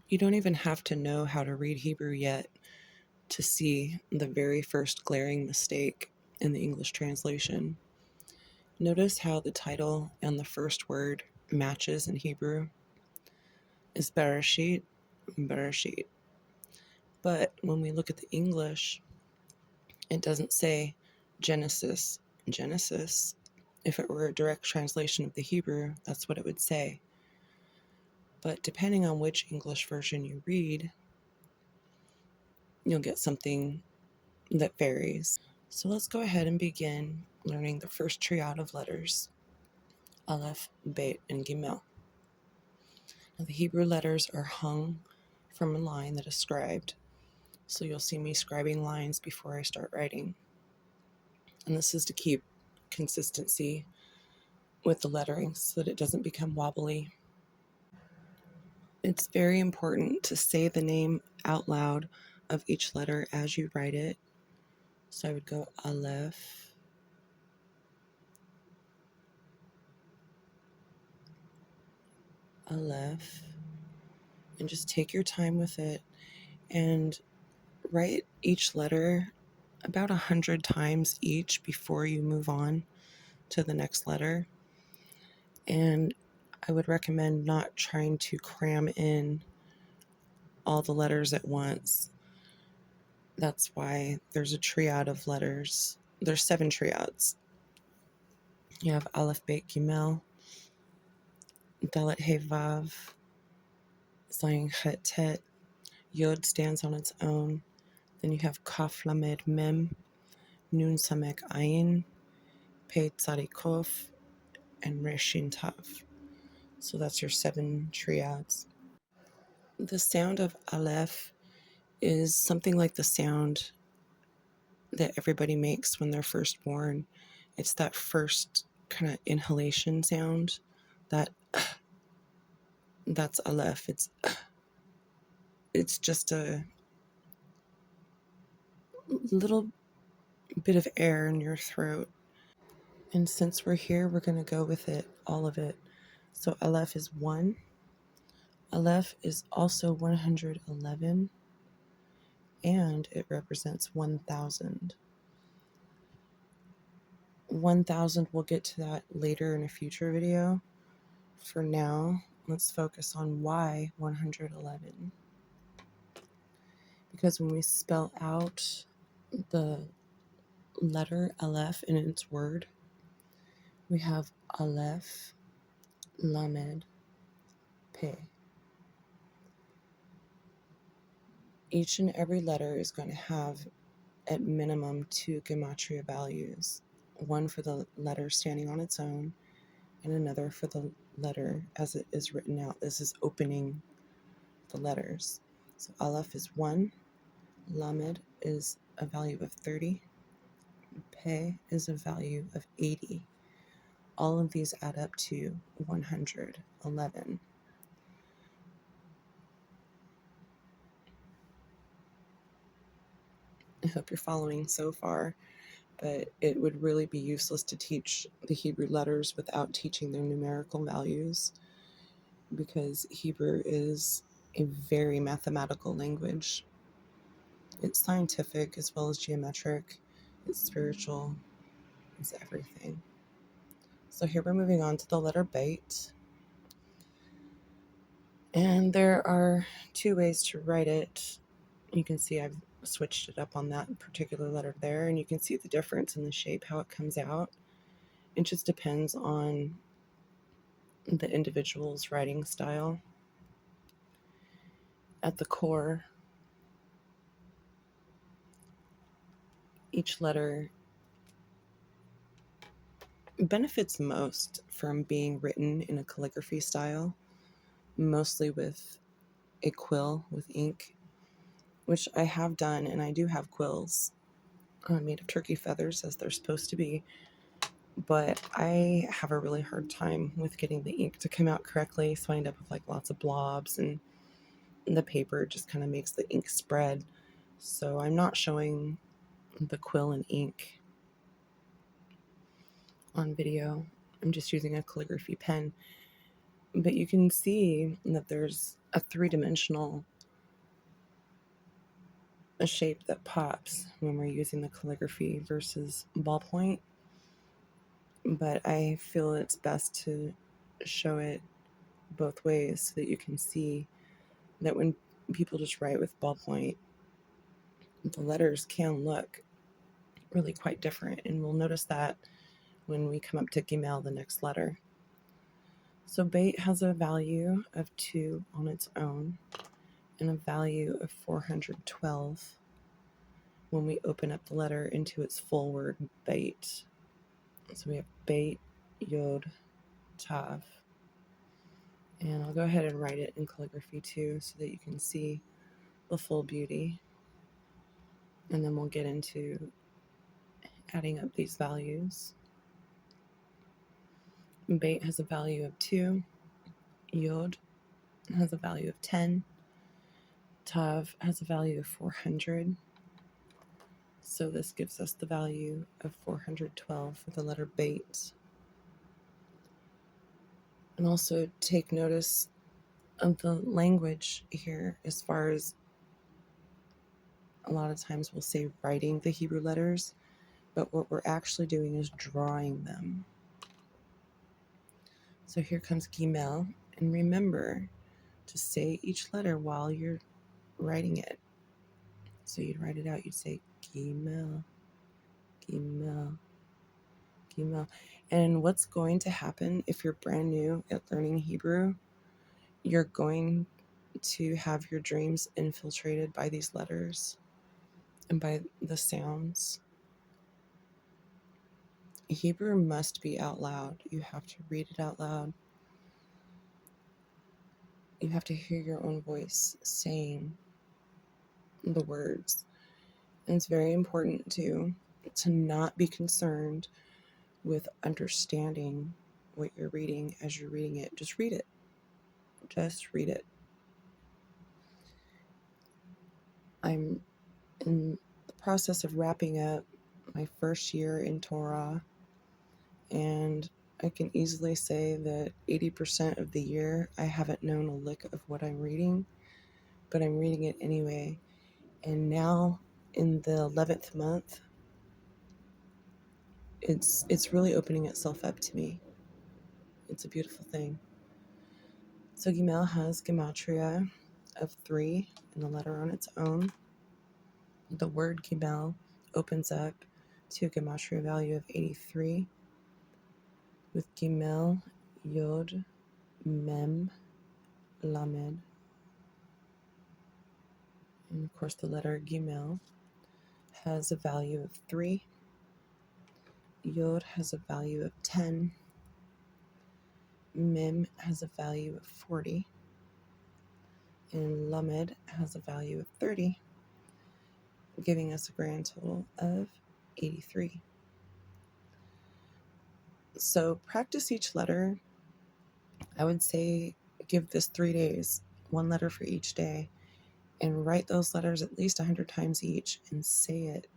You don't even have to know how to read Hebrew yet to see the very first glaring mistake in the English translation. Notice how the title and the first word matches in Hebrew is Bereshit, Bereshit. But when we look at the English, it doesn't say Genesis, Genesis. If it were a direct translation of the Hebrew, that's what it would say. But depending on which English version you read, you'll get something that varies. So let's go ahead and begin learning the first triad of letters, Aleph, Bet, and Gimel. Now the Hebrew letters are hung from a line that is scribed. So you'll see me scribing lines before I start writing. And this is to keep consistency with the lettering so that it doesn't become wobbly. It's very important to say the name out loud of each letter as you write it. So I would go Aleph, Aleph, and just take your time with it and write each letter about 100 times each before you move on to the next letter. And I would recommend not trying to cram in all the letters at once. That's why there's a triad of letters. There's 7 triads. You have Aleph, Bet, Gimel, Dalet, He, Vav, Zayin, Chet, Tet. Yod stands on its own. Then you have Kaf, Lamed, Mem, Nun, Samek, Ayin, Pei, Tzadi, Kof, and Reshin, Tav. So that's your 7 triads. The sound of Aleph is something like the sound that everybody makes when they're first born. It's that first kind of inhalation sound. That's Aleph. It's just a little bit of air in your throat. And since we're here, we're going to go with it, all of it. So Aleph is 1. Aleph is also 111, and it represents 1,000. 1,000, we'll get to that later in a future video. For now, let's focus on why 111. Because when we spell out the letter Aleph in its word, we have Aleph, Lamed, Pe. Each and every letter is going to have at minimum 2 Gematria values, one for the letter standing on its own and another for the letter as it is written out. This is opening the letters. So Aleph is 1, Lamed is a value of 30, Pe is a value of 80. All of these add up to 111. I hope you're following so far, but it would really be useless to teach the Hebrew letters without teaching their numerical values, because Hebrew is a very mathematical language. It's scientific as well as geometric, it's spiritual, it's everything. So here we're moving on to the letter Bet. And there are 2 ways to write it. You can see I've switched it up on that particular letter there, and you can see the difference in the shape, how it comes out. It just depends on the individual's writing style. At the core, each letter benefits most from being written in a calligraphy style, mostly with a quill with ink, which I have done, and I do have quills made of turkey feathers as they're supposed to be, but I have a really hard time with getting the ink to come out correctly, so I end up with like lots of blobs, and the paper just kind of makes the ink spread. So I'm not showing the quill and ink on video. I'm just using a calligraphy pen. But you can see that there's a three-dimensional shape that pops when we're using the calligraphy versus ballpoint. But I feel it's best to show it both ways so that you can see that when people just write with ballpoint, the letters can look really quite different. And we'll notice that when we come up to Gimel, the next letter. So Beit has a value of 2 on its own and a value of 412 when we open up the letter into its full word, Beit. So we have Beit, Yod, Tav. And I'll go ahead and write it in calligraphy too so that you can see the full beauty. And then we'll get into adding up these values. Beit has a value of 2. Yod has a value of 10. Tav has a value of 400. So this gives us the value of 412 for the letter Beit. And also take notice of the language here, as far as a lot of times we'll say writing the Hebrew letters, but what we're actually doing is drawing them. So here comes Gimel, and remember to say each letter while you're writing it. So you'd write it out, you'd say Gimel, Gimel, Gimel. And what's going to happen if you're brand new at learning Hebrew, you're going to have your dreams infiltrated by these letters and by the sounds. Hebrew must be out loud. You have to read it out loud. You have to hear your own voice saying the words. And it's very important to not be concerned with understanding what you're reading as you're reading it. Just read it. Just read it. I'm in the process of wrapping up my first year in Torah, and I can easily say that 80% of the year I haven't known a lick of what I'm reading, but I'm reading it anyway. And now in the 11th month, it's really opening itself up to me. It's a beautiful thing. So Gimel has Gematria of 3 and the letter on its own. The word Gimel opens up to a Gematria value of 83 with Gimel, Yod, Mem, Lamed. And of course the letter Gimel has a value of 3. Yod has a value of 10. Mem has a value of 40. And Lamed has a value of 30, giving us a grand total of 83. So practice each letter. I would say give this 3 days, 1 letter for each day, and write those letters at least 100 times each and say it